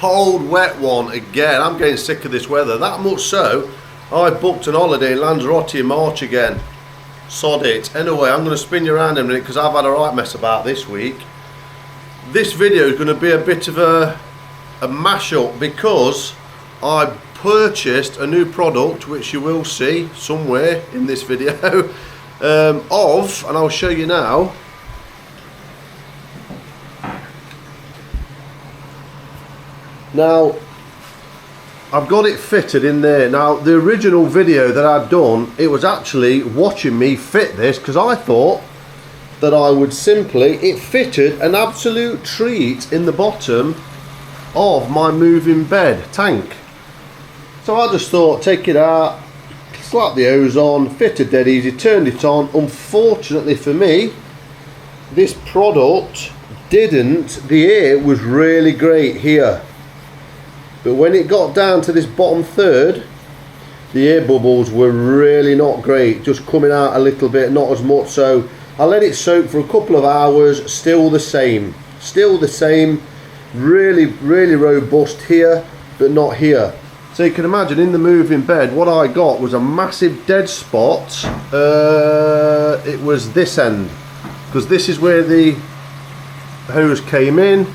cold, wet one again. I'm getting sick of this weather. That much so, I booked an holiday in Lanzarote in March again. Sod it. Anyway, I'm going to spin you around in a minute because I've had a right mess about this week. This video is going to be a bit of a mash-up because I purchased a new product, which you will see somewhere in this video, and I'll show you now. Now, I've got it fitted in there. Now, the original video that I'd done, it was actually watching me fit this because I thought that I would simply, it fitted an absolute treat in the bottom of my moving bed tank. So I just thought, take it out, slap the hose on, fitted dead easy, turned it on. Unfortunately for me, this product didn't, the air was really great here. But when it got down to this bottom third, the air bubbles were really not great, just coming out a little bit, not as much. So I let it soak for a couple of hours, still the same, really robust here, but not here. So you can imagine in the moving bed, what I got was a massive dead spot. It was this end, because this is where the hose came in,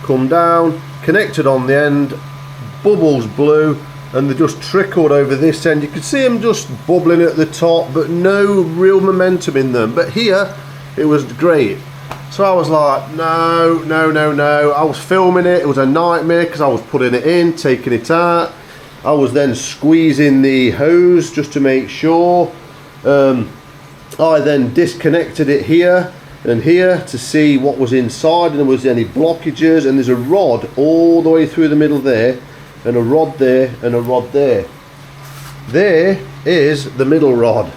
come down, connected on the end, bubbles blew and they just trickled over this end. You could see them just bubbling at the top, but no real momentum in them. But here it was great. So I was like, no. I was filming it. It was a nightmare because I was putting it in, taking it out. I was then squeezing the hose just to make sure. I then disconnected it here and here to see what was inside and there was any blockages. And there's a rod all the way through the middle there, and a rod there, and a rod there. There is the middle rod.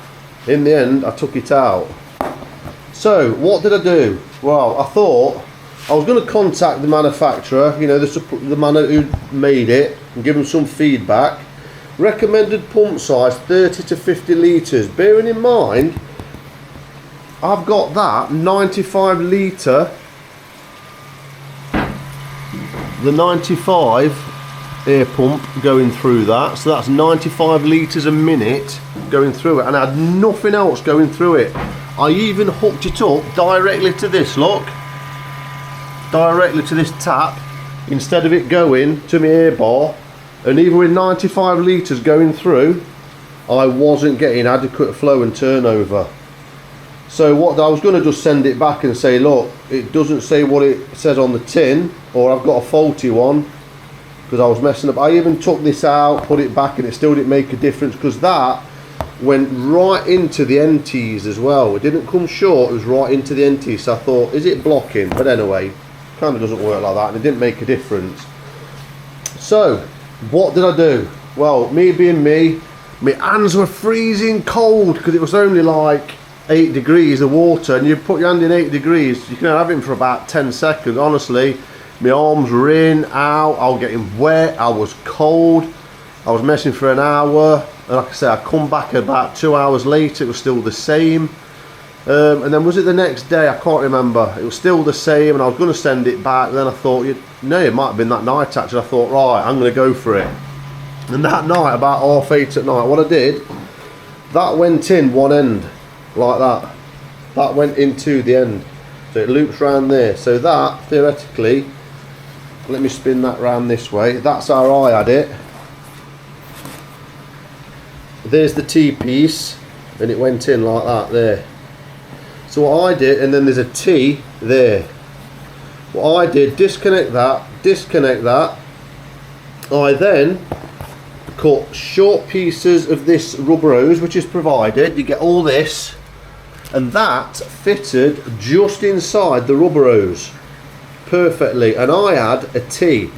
In the end, I took it out. So what did I do? Well, I thought I was going to contact the manufacturer, you know, the man who made it, and give them some feedback. Recommended pump size 30 to 50 litres. Bearing in mind, I've got that 95 litre, the 95 air pump going through that, so that's 95 litres a minute going through it, and I had nothing else going through it. I even hooked it up directly to this, look, directly to this tap instead of it going to my air bar. And even with 95 litres going through, I wasn't getting adequate flow and turnover. So what I was going to just send it back and say, look, it doesn't say what it says on the tin, or I've got a faulty one, because I was messing up. I even took this out, put it back, and it still didn't make a difference because that went right into the NTs as well. It didn't come short, it was right into the NTs. So I thought, is it blocking? But anyway, kind of doesn't work like that, and it didn't make a difference. So what did I do? Well, me being me, my hands were freezing cold because it was only like 8 degrees of water, and you put your hand in 8 degrees, you can have it for about 10 seconds. Honestly, my arms were in, out, I was getting wet, I was cold, I was messing for an hour, and like I said, I come back about 2 hours later, it was still the same. And then was it the next day? I can't remember. It was still the same, and I was going to send it back, and then I thought, no, it might have been that night actually. I thought, right, I'm going to go for it. And that night, about 8:30 at night, what I did, that went in one end, like that. That went into the end. So it loops around there. So that, theoretically, let me spin that round this way. That's how I had it. There's the T-piece, and it went in like that there. So what I did, and then there's a T there. What I did, disconnect that. I then cut short pieces of this rubber hose, which is provided. You get all this, and that fitted just inside the rubber hose perfectly. And I had a T,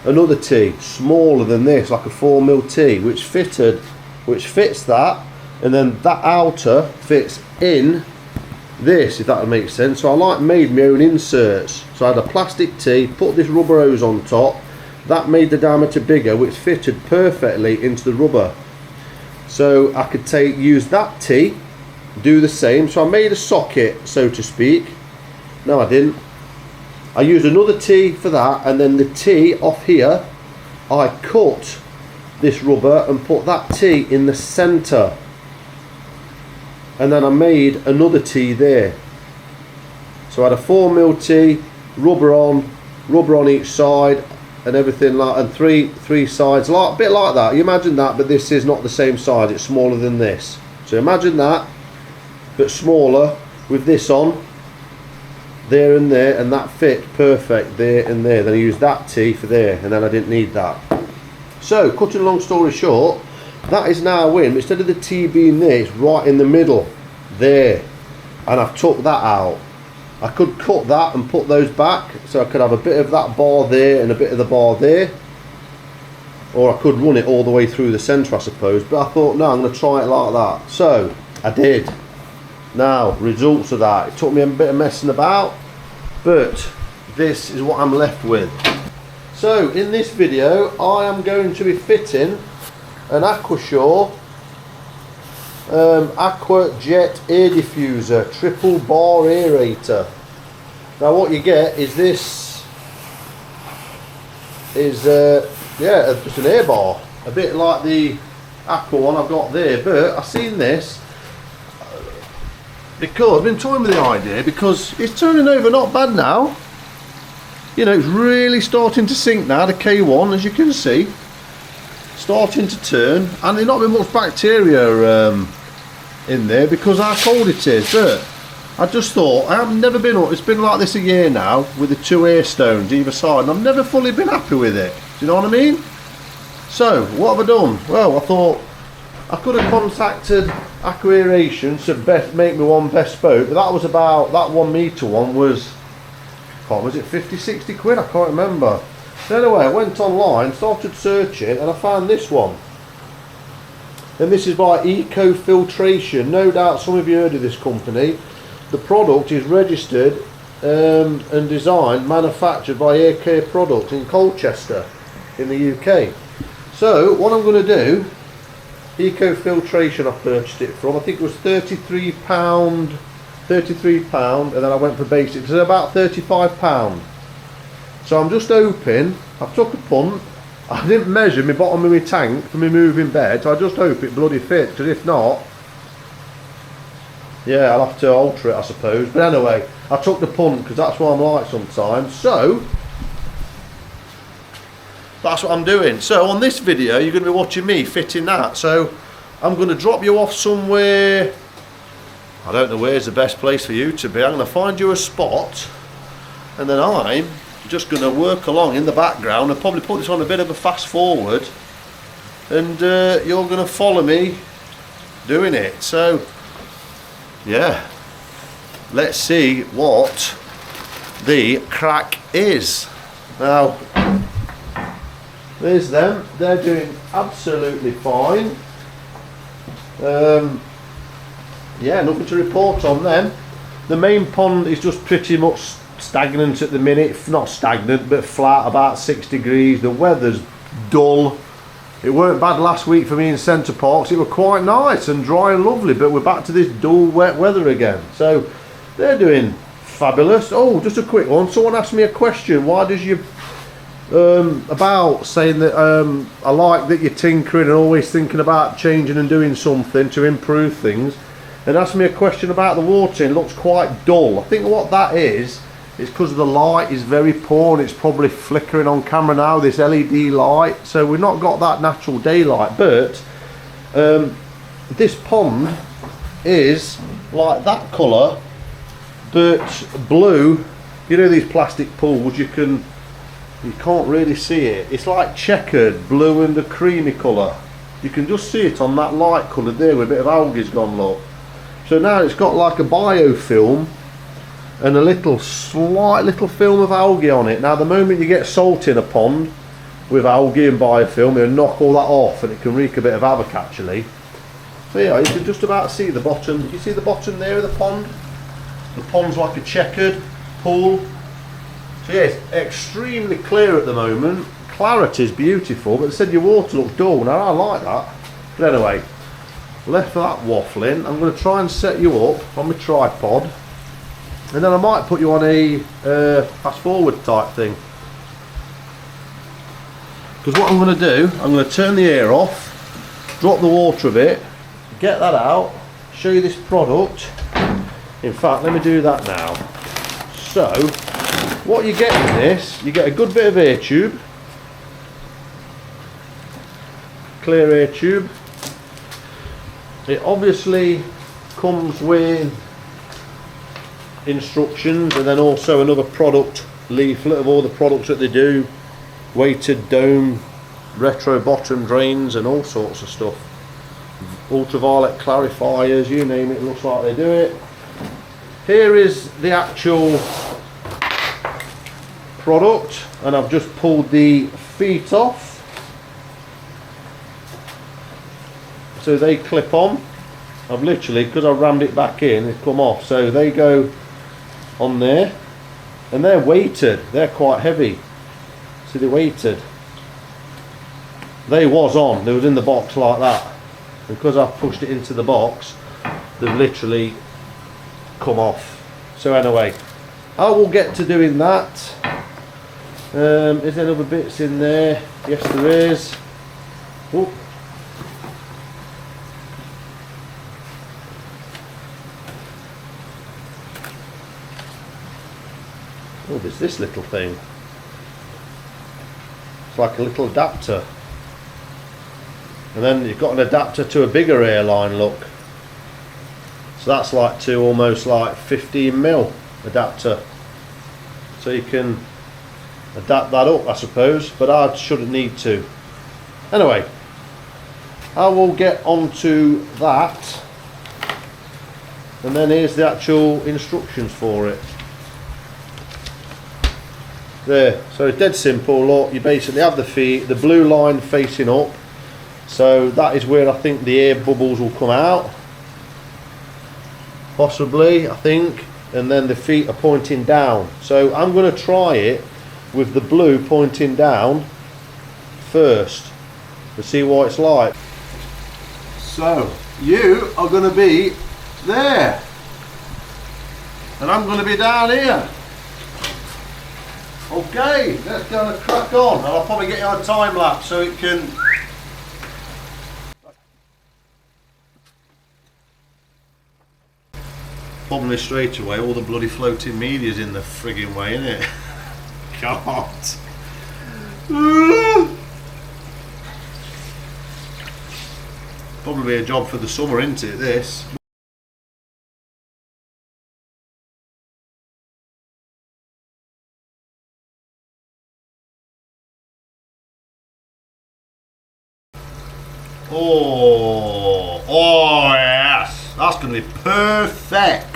another T, smaller than this, like a 4mm T, which fits that, and then that outer fits in this, if that makes sense. So I made my own inserts. So I had a plastic T, put this rubber hose on top, that made the diameter bigger, which fitted perfectly into the rubber. So I could use that T, do the same. So I made a socket, so to speak. No, I didn't. I used another T for that, and then the T off here, I cut this rubber and put that T in the centre, and then I made another T there. So I had a 4mm T, rubber on each side, and everything like, and three sides, like a bit like that. You imagine that, but this is not the same size, it's smaller than this. So imagine that, but smaller, with this on there and there, and that fit perfect there and there. Then I used that T for there, and then I didn't need that. So cutting a long story short, that is now in. Instead of the T being there, it's right in the middle there, and I've took that out. I could cut that and put those back, so I could have a bit of that bar there and a bit of the bar there, or I could run it all the way through the centre, I suppose, but I thought no, I'm going to try it like that. So I did. Now, results of that, it took me a bit of messing about, but this is what I'm left with. So in this video I am going to be fitting an Aquashore Aqua Jet air diffuser triple bar aerator. Now what you get is this is yeah, just an air bar, a bit like the Aqua one I've got there, but I've seen this because I've been toying with the idea, because it's turning over not bad now. You know, it's really starting to sink now, the K1, as you can see, starting to turn, and there's not been much bacteria in there because how cold it is. But I just thought, I have never been, it's been like this a year now with the 2 air stones either side, and I've never fully been happy with it. Do you know what I mean? So what have I done? Well, I thought I could have contacted Aqua Aeration to make me one bespoke, but that was about, that 1 metre one was it 50-60 quid? I can't remember. So anyway, I went online, started searching, and I found this one. And this is by Eco Filtration. No doubt some of you heard of this company. The product is registered and designed, manufactured by Air Care Products in Colchester in the UK. So what I'm going to do, Eco Filtration I purchased it from, I think it was £33, and then I went for basic, so about £35. So I'm just hoping, I took a punt, I didn't measure my bottom of my tank for my moving bed, so I just hope it bloody fits, because if not, yeah, I'll have to alter it I suppose. But anyway, I took the punt because that's what I'm like sometimes. So that's what I'm doing. So on this video you're going to be watching me fitting that. So I'm going to drop you off somewhere, I don't know where's the best place for you to be. I'm going to find you a spot, and then I'm just going to work along in the background and probably put this on a bit of a fast forward, and you're going to follow me doing it. So yeah, let's see what the crack is. Now there's them, they're doing absolutely fine. Yeah, nothing to report on them. The main pond is just pretty much stagnant at the minute, not stagnant but flat, about 6 degrees. The weather's dull. It weren't bad last week for me in Center Parks. It was quite nice and dry and lovely, but we're back to this dull wet weather again. So they're doing fabulous. Oh, just a quick one, someone asked me a question, why does you about saying that I like that you're tinkering and always thinking about changing and doing something to improve things, and asked me a question about the watering. It looks quite dull. I think what that is because the light is very poor, and it's probably flickering on camera now, this LED light, so we've not got that natural daylight. But this pond is like that colour but blue. You know these plastic pools, you can't really see it, it's like checkered blue and a creamy colour. You can just see it on that light colour there where a bit of algae's gone, look. So now it's got like a biofilm and a slight little film of algae on it. Now the moment you get salt in a pond with algae and biofilm, it'll knock all that off and it can wreak a bit of havoc actually. So yeah, you can just about see the bottom. You see the bottom there of the pond? The pond's like a checkered pool. So yeah, it's extremely clear at the moment. Clarity is beautiful, but they said your water looks dull. Now I like that. But anyway, left that waffling. I'm going to try and set you up on my tripod. And then I might put you on a fast forward type thing. Because what I'm going to do, I'm going to turn the air off, drop the water a bit, get that out, show you this product. In fact, let me do that now. So, what you get in this, you get a good bit of air tube, clear air tube. It obviously comes with instructions and then also another product leaflet of all the products that they do, weighted dome, retro bottom drains and all sorts of stuff, ultraviolet clarifiers, you name it, looks like they do it. Here is the actual product, and I've just pulled the feet off so they clip on. I've literally, because I rammed it back in, it's come off, so they go on there, and they're weighted, they're quite heavy, so they're weighted. They was on, they was in the box like that, because I've pushed it into the box, they've literally come off. So anyway, I will get to doing that. Is there other bits in there? Yes there is. Oh. Oh, there's this little thing. It's like a little adapter. And then you've got an adapter to a bigger airline, look. So that's like to almost like 15mm adapter. So you can adapt that up, I suppose, but I shouldn't need to. Anyway, I will get onto that. And then here's the actual instructions for it. There, so it's dead simple. Look, you basically have the feet, the blue line facing up, so that is where I think the air bubbles will come out, possibly, I think, and then the feet are pointing down. So I'm going to try it with the blue pointing down first to see what it's like. So you are going to be there and I'm going to be down here. Okay, let's go and crack on, and I'll probably get you on a time lapse so it can. Problem is straight away, all the bloody floating media's in the frigging way, isn't it? God. Probably a job for the summer, isn't it, this? Oh yes, that's going to be perfect.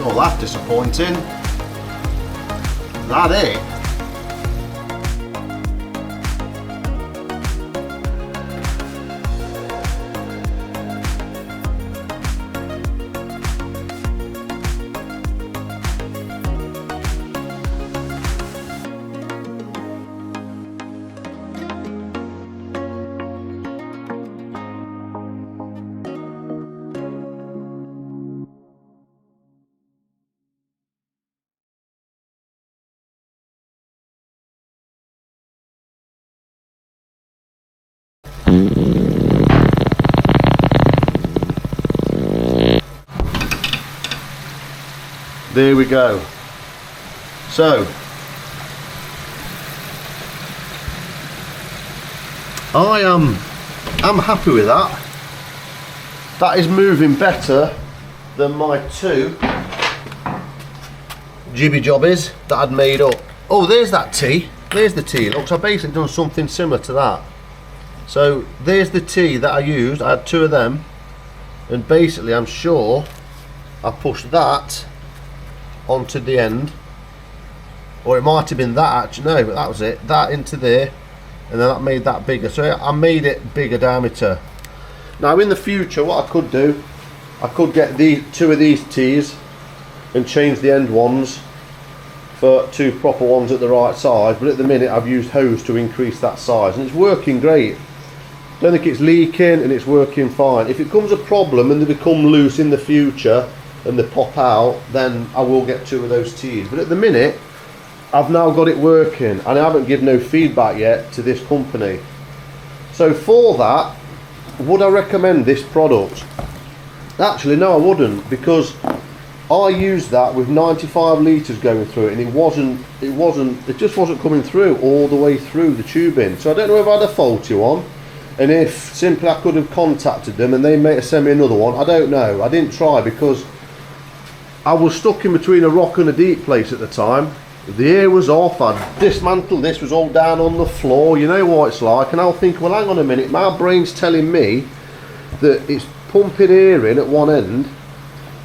Oh, that's disappointing. That it? There we go. So I'm happy with that. That is moving better than my two jibby jobbies that I'd made up. Oh, there's that T. There's the T. Look, so I've basically done something similar to that. So there's the T that I used. I had two of them, and basically I'm sure I pushed that onto the end, or it might have been that actually. No, but that was it. That into there, and then that made that bigger. So I made it bigger diameter. Now in the future, what I could do, I could get two of these T's and change the end ones for two proper ones at the right size, but at the minute I've used hose to increase that size, and it's working great. Don't think it's leaking, and it's working fine. If it becomes a problem and they become loose in the future and they pop out, then I will get two of those T's. But at the minute I've now got it working, and I haven't given no feedback yet to this company. So for that, would I recommend this product? Actually no, I wouldn't, because I used that with 95 litres going through it, and it just wasn't coming through all the way through the tubing. So I don't know if I had a faulty one, and if simply I could have contacted them and they may have sent me another one. I don't know. I didn't try because I was stuck in between a rock and a deep place at the time. The air was off, I dismantled this, was all down on the floor, you know what it's like, and I'll think, well hang on a minute, my brain's telling me that it's pumping air in at one end.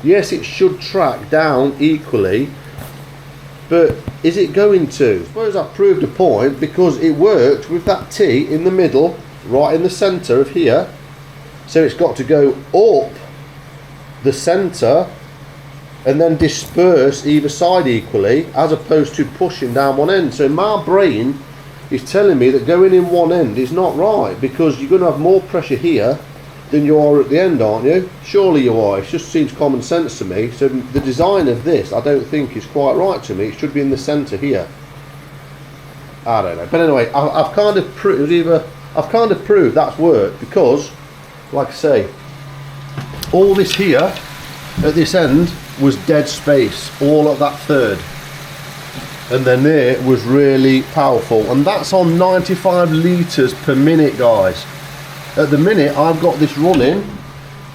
Yes, it should track down equally, but is it going to? I suppose I've proved a point, because it worked with that T in the middle, right in the centre of here, so it's got to go up the centre and then disperse either side equally, as opposed to pushing down one end. So my brain is telling me that going in one end is not right, because you're going to have more pressure here than you are at the end, aren't you? Surely you are. It just seems common sense to me. So the design of this, I don't think is quite right to me. It should be in the centre here. I don't know. But anyway, I've kind of proved that's worked, because, like I say, all this here at this end was dead space, all at that third, and then there was really powerful, and that's on 95 litres per minute, guys. At the minute I've got this running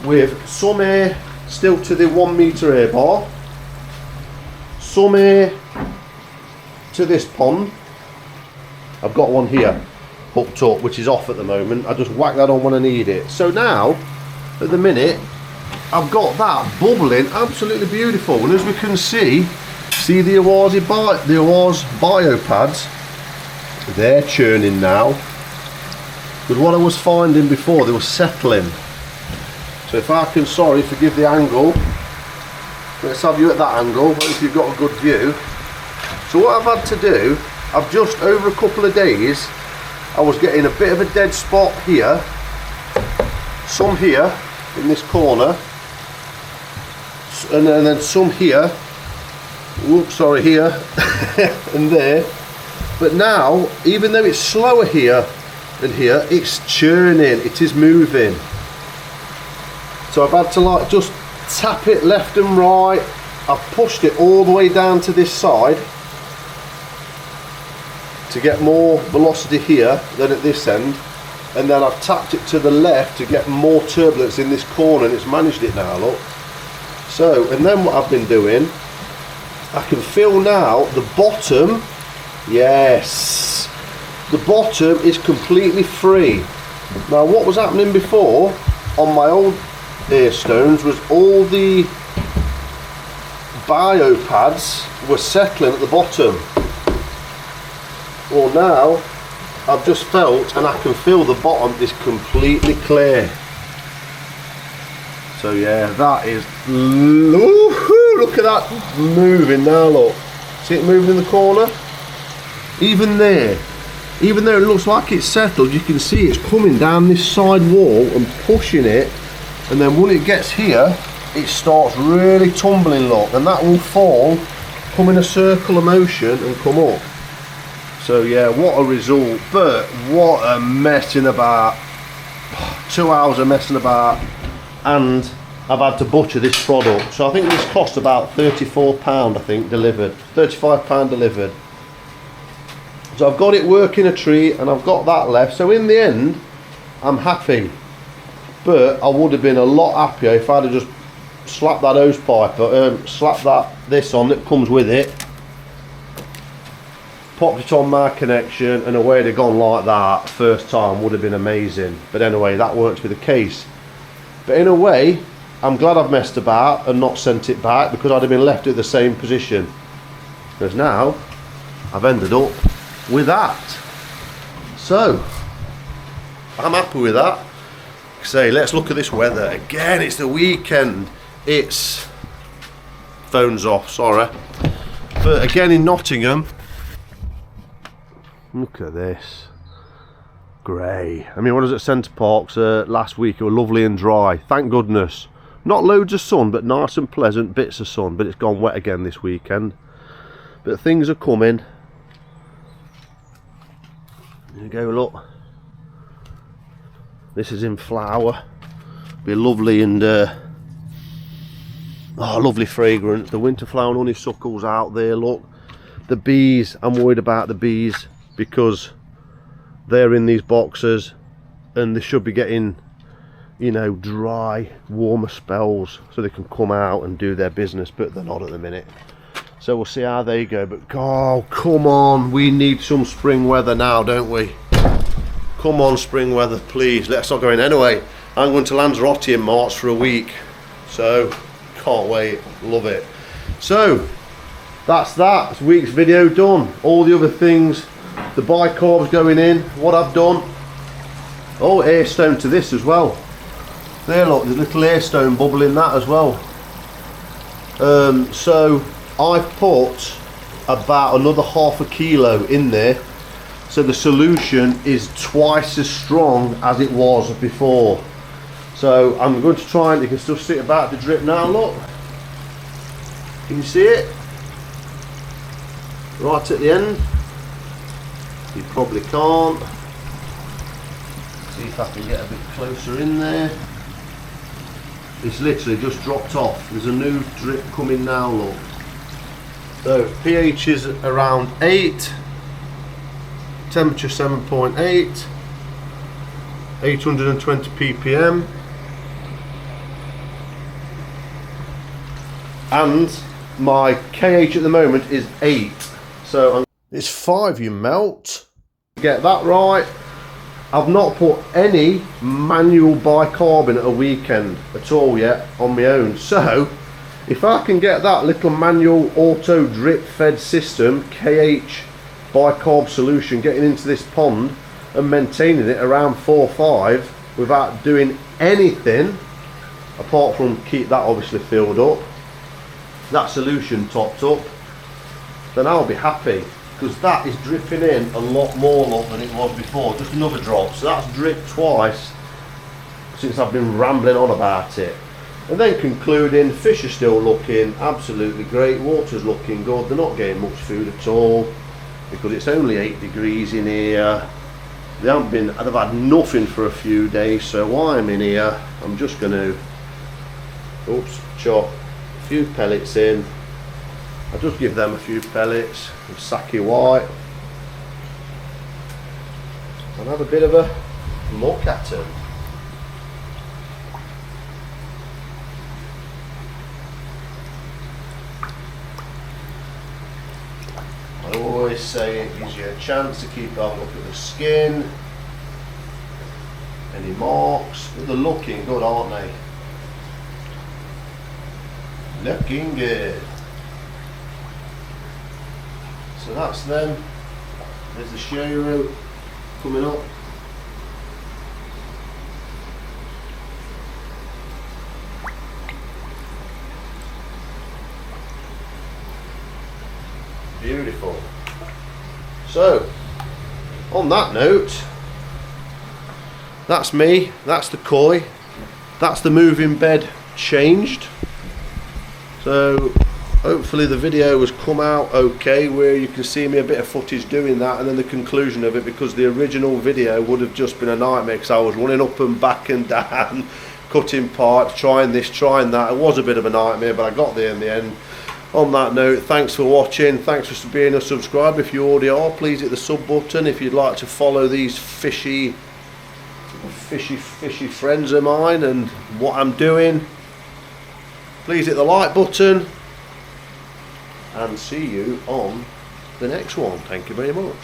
with some air still to the 1 metre air bar, some air to this pond. I've got one here hooked up which is off at the moment. I just whack that on when I need it. So now at the minute I've got that bubbling absolutely beautiful, and as we can see the Awaz bio pads, they're churning now. But what I was finding before, they were settling. So if I can, forgive the angle, let's have you at that angle, if you've got a good view. So what I've had to do, I've just over a couple of days, I was getting a bit of a dead spot here, some here in this corner, and then some here, here and there. But now, even though it's slower here and here, it's churning, it is moving. So I've had to just tap it left and right. I've pushed it all the way down to this side to get more velocity here than at this end, and then I've tapped it to the left to get more turbulence in this corner, and it's managed it now, look. So, and then what I've been doing, I can feel now the bottom, yes, the bottom is completely free. Now what was happening before on my old air stones was all the bio pads were settling at the bottom. Well now I've just felt, and I can feel the bottom is completely clear. So yeah, that is, look at that moving now, look. See it moving in the corner? Even there, even though it looks like it's settled, you can see it's coming down this side wall and pushing it, and then when it gets here, it starts really tumbling, look, and that will fall, come in a circle of motion and come up. So yeah, what a result, but what a messing about. 2 hours of messing about, and I've had to butcher this product. So I think this cost about £34, I think, delivered. £35 delivered. So I've got it working a treat, and I've got that left. So in the end, I'm happy. But I would have been a lot happier if I'd have just slapped that hose pipe, slapped this on that comes with it, popped it on my connection, and away they'd gone like that. First time would have been amazing. But anyway, that weren't to be the case. But in a way, I'm glad I've messed about and not sent it back, because I'd have been left at the same position. Whereas now, I've ended up with that. So, I'm happy with that. Say, let's look at this weather. Again, it's the weekend. It's... phone's off, sorry. But again in Nottingham, look at this. Grey. I mean, what was it, Centre Parks last week? It was lovely and dry. Thank goodness. Not loads of sun, but nice and pleasant bits of sun. But it's gone wet again this weekend. But things are coming. There you go, look. This is in flower. Be lovely and lovely fragrance. The winter flower and honeysuckles out there, look. The bees, I'm worried about the bees because they're in these boxes and they should be getting, you know, dry, warmer spells so they can come out and do their business, but they're not at the minute. So we'll see how they go. But oh, come on, we need some spring weather now, don't we? Come on, spring weather, please. Let's not go in. Anyway, I'm going to Lanzarote in March for a week, so can't wait. Love it. So that's that. This week's video done. All the other things, the bicarb's going in. What I've done. Oh, air stone to this as well. There, look, there's a little air stone bubble in that as well. So I've put about another half a kilo in there. So the solution is twice as strong as it was before. So I'm going to try, and you can still see it about to drip now, look. Can you see it? Right at the end. You probably can't. See if I can get a bit closer in there. It's literally just dropped off. There's a new drip coming now, look. So pH is around 8. Temperature 7.8, 820 ppm, and my KH at the moment is 8. So it's 5, you melt. Get that right. I've not put any manual bicarbonate a weekend at all yet on my own. So if I can get that little manual auto drip fed system, KH bicarb solution, getting into this pond and maintaining it around 4-5 without doing anything apart from keep that obviously filled up, that solution topped up, then I'll be happy, because that is dripping in a lot more than it was before. Just another drop. So that's dripped twice since I've been rambling on about it. And then concluding, fish are still looking absolutely great, water's looking good, they're not getting much food at all because it's only 8 degrees in here. They've had nothing for a few days, so while I'm in here, I'm just going to chop a few pellets in. I'll just give them a few pellets of Saki White and have a bit of a look at them. I always say it gives you a chance to keep on looking at the skin, any marks. They're looking good, aren't they? Looking good. So that's them. There's the Shiro coming up. Beautiful. So, on that note, that's me, that's the koi, that's the moving bed changed. So, hopefully the video has come out okay, where you can see me a bit of footage doing that, and then the conclusion of it, because the original video would have just been a nightmare because I was running up and back and down, cutting parts, trying this, trying that. It was a bit of a nightmare, but I got there in the end. On that note, thanks for watching, thanks for being a subscriber. If you already are, please hit the sub button. If you'd like to follow these fishy friends of mine and what I'm doing, please hit the like button, and see you on the next one. Thank you very much.